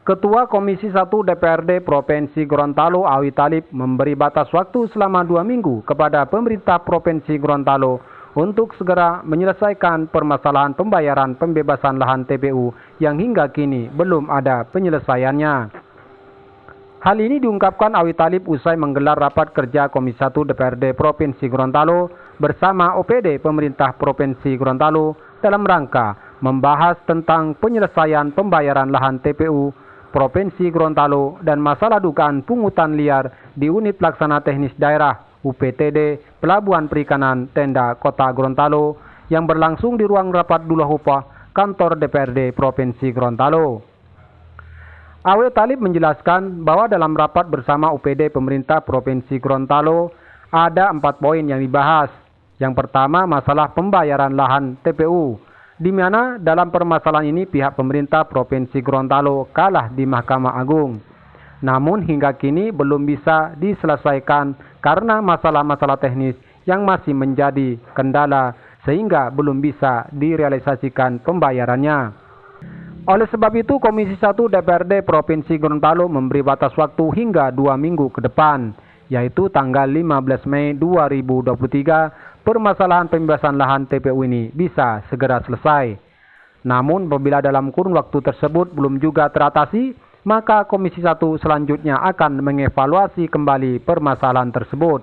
Ketua Komisi 1 DPRD Provinsi Gorontalo Awi Talib memberi batas waktu selama 2 minggu kepada pemerintah Provinsi Gorontalo untuk segera menyelesaikan permasalahan pembayaran pembebasan lahan TPU yang hingga kini belum ada penyelesaiannya. Hal ini diungkapkan Awi Talib usai menggelar rapat kerja Komisi 1 DPRD Provinsi Gorontalo bersama OPD pemerintah Provinsi Gorontalo dalam rangka membahas tentang penyelesaian pembayaran lahan TPU Provinsi Gorontalo dan masalah dugaan pungutan liar di Unit Pelaksana Teknis Daerah UPTD Pelabuhan Perikanan Tenda Kota Gorontalo yang berlangsung di ruang rapat Dula Hupah kantor DPRD Provinsi Gorontalo. Awi Talib menjelaskan bahwa dalam rapat bersama UPD pemerintah Provinsi Gorontalo ada 4 poin yang dibahas. Yang pertama masalah pembayaran lahan TPU, di mana dalam permasalahan ini pihak pemerintah Provinsi Gorontalo kalah di Mahkamah Agung. Namun hingga kini belum bisa diselesaikan karena masalah-masalah teknis yang masih menjadi kendala sehingga belum bisa direalisasikan pembayarannya. Oleh sebab itu Komisi 1 DPRD Provinsi Gorontalo memberi batas waktu hingga 2 minggu ke depan, yaitu tanggal 15 Mei 2023 permasalahan pembebasan lahan TPU ini bisa segera selesai. Namun apabila dalam kurun waktu tersebut belum juga teratasi, maka Komisi 1 selanjutnya akan mengevaluasi kembali permasalahan tersebut.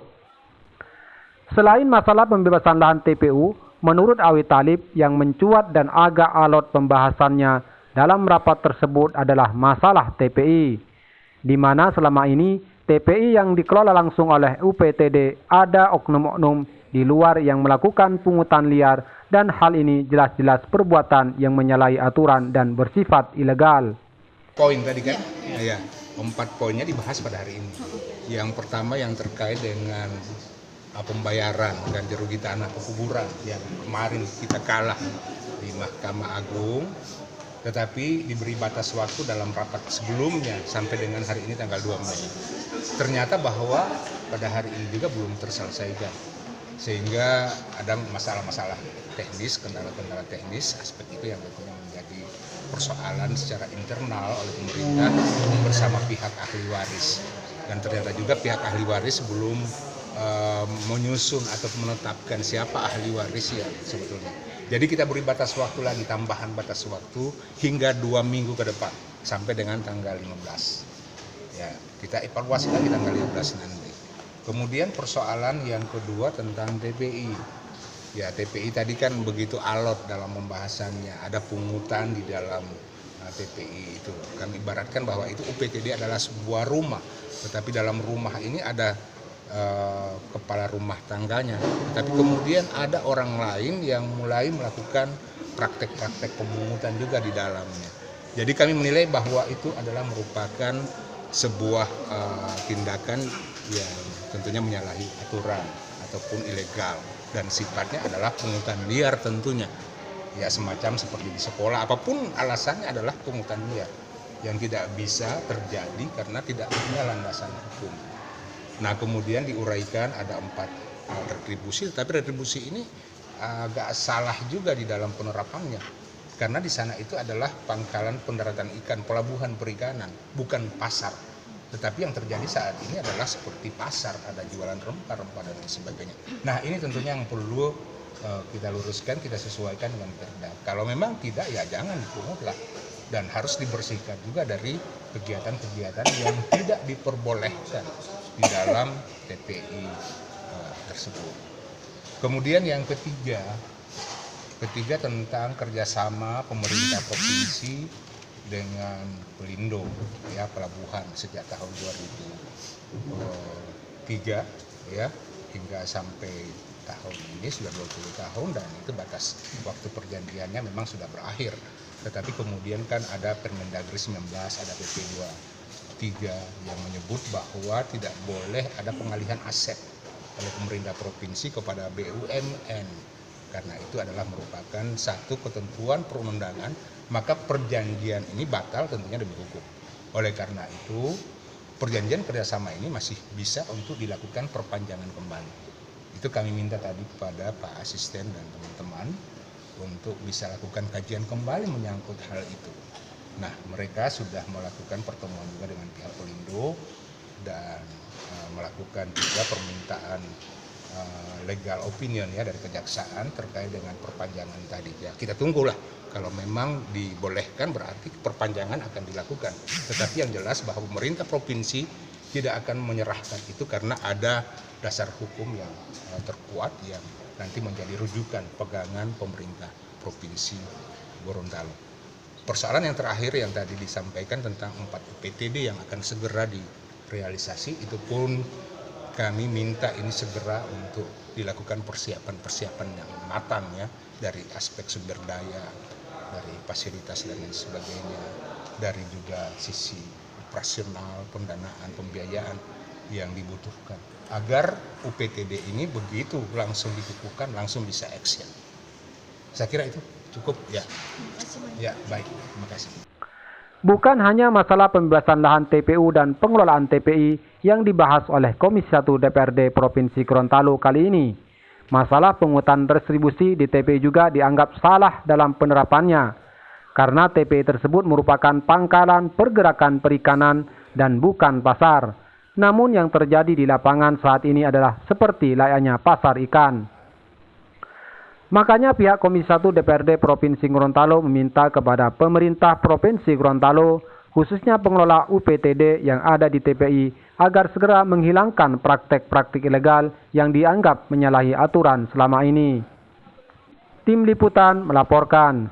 Selain masalah pembebasan lahan TPU, menurut Awi Talib yang mencuat dan agak alot pembahasannya dalam rapat tersebut adalah masalah TPI, di mana selama ini TPI yang dikelola langsung oleh UPTD ada oknum-oknum di luar yang melakukan pungutan liar dan hal ini jelas-jelas perbuatan yang menyalahi aturan dan bersifat ilegal. Poin tadi kan, ya, 4 poinnya dibahas pada hari ini. Yang pertama yang terkait dengan pembayaran ganti rugi tanah pekuburan yang kemarin kita kalah di Mahkamah Agung, tetapi diberi batas waktu dalam rapat sebelumnya sampai dengan hari ini tanggal 2 Mei. Ternyata bahwa pada hari ini juga belum terselesaikan, sehingga ada masalah-masalah teknis, kendala-kendala teknis, aspek itu yang tentunya menjadi persoalan secara internal oleh pemerintah bersama pihak ahli waris. Dan ternyata juga pihak ahli waris belum menyusun atau menetapkan siapa ahli waris ya sebetulnya. Jadi kita beri batas waktu lagi, tambahan batas waktu hingga 2 minggu ke depan sampai dengan tanggal 15. Ya, kita evaluasi lagi tanggal 15 nanti. Kemudian persoalan yang kedua tentang TPI. Ya, TPI tadi kan begitu alot dalam pembahasannya, ada pungutan di dalam TPI itu. Kami ibaratkan bahwa itu UPTD adalah sebuah rumah, tetapi dalam rumah ini ada kepala rumah tangganya. Tapi kemudian ada orang lain yang mulai melakukan praktek-praktek pemungutan juga di dalamnya. Jadi kami menilai bahwa itu adalah merupakan sebuah tindakan yang tentunya menyalahi aturan ataupun ilegal dan sifatnya adalah pungutan liar tentunya. Ya semacam seperti di sekolah, apapun alasannya adalah pungutan liar yang tidak bisa terjadi karena tidak punya landasan hukum. Nah kemudian diuraikan ada 4 retribusi, tapi retribusi ini agak salah juga di dalam penerapannya. Karena di sana itu adalah pangkalan pendaratan ikan, pelabuhan perikanan, bukan pasar. Tetapi yang terjadi saat ini adalah seperti pasar, ada jualan rempah-rempah dan sebagainya. Nah ini tentunya yang perlu kita luruskan, kita sesuaikan dengan Perda. Kalau memang tidak ya jangan dipungutlah. Dan harus dibersihkan juga dari kegiatan-kegiatan yang tidak diperbolehkan di dalam TPI tersebut. Kemudian yang ketiga tentang kerjasama pemerintah provinsi dengan Pelindo ya pelabuhan sejak tahun 2003 ya hingga sampai tahun ini sudah 20 tahun dan itu batas waktu perjanjiannya memang sudah berakhir. Tetapi kemudian kan ada Permendagri 19, ada PP 23 yang menyebut bahwa tidak boleh ada pengalihan aset oleh pemerintah provinsi kepada BUMN. Karena itu adalah merupakan satu ketentuan perundangan, maka perjanjian ini batal tentunya demi hukum. Oleh karena itu, perjanjian kerjasama ini masih bisa untuk dilakukan perpanjangan kembali. Itu kami minta tadi kepada Pak Asisten dan teman-teman untuk bisa lakukan kajian kembali menyangkut hal itu. Nah, mereka sudah melakukan pertemuan juga dengan pihak Pelindo dan melakukan juga permintaan legal opinion ya dari kejaksaan terkait dengan perpanjangan tadi. Ya, kita tunggulah. Kalau memang dibolehkan berarti perpanjangan akan dilakukan. Tetapi yang jelas bahwa pemerintah provinsi tidak akan menyerahkan itu karena ada dasar hukum yang terkuat yang nanti menjadi rujukan pegangan pemerintah provinsi Gorontalo. Persoalan yang terakhir yang tadi disampaikan tentang 4 UPTD yang akan segera direalisasi, itu pun kami minta ini segera untuk dilakukan persiapan yang matang ya, dari aspek sumber daya, dari fasilitas dan lain sebagainya, dari juga sisi operasional, pendanaan, pembiayaan yang dibutuhkan agar UPTD ini begitu langsung dikukuhkan langsung bisa action. Saya kira itu cukup ya. Ya, baik. Terima kasih. Bukan hanya masalah pembebasan lahan TPU dan pengelolaan TPI yang dibahas oleh Komisi 1 DPRD Provinsi Gorontalo kali ini. Masalah pungutan retribusi di TPI juga dianggap salah dalam penerapannya, karena TPI tersebut merupakan pangkalan pergerakan perikanan dan bukan pasar. Namun yang terjadi di lapangan saat ini adalah seperti layaknya pasar ikan. Makanya pihak Komisi 1 DPRD Provinsi Gorontalo meminta kepada pemerintah Provinsi Gorontalo, khususnya pengelola UPTD yang ada di TPI, agar segera menghilangkan praktek-praktik ilegal yang dianggap menyalahi aturan selama ini. Tim Liputan melaporkan.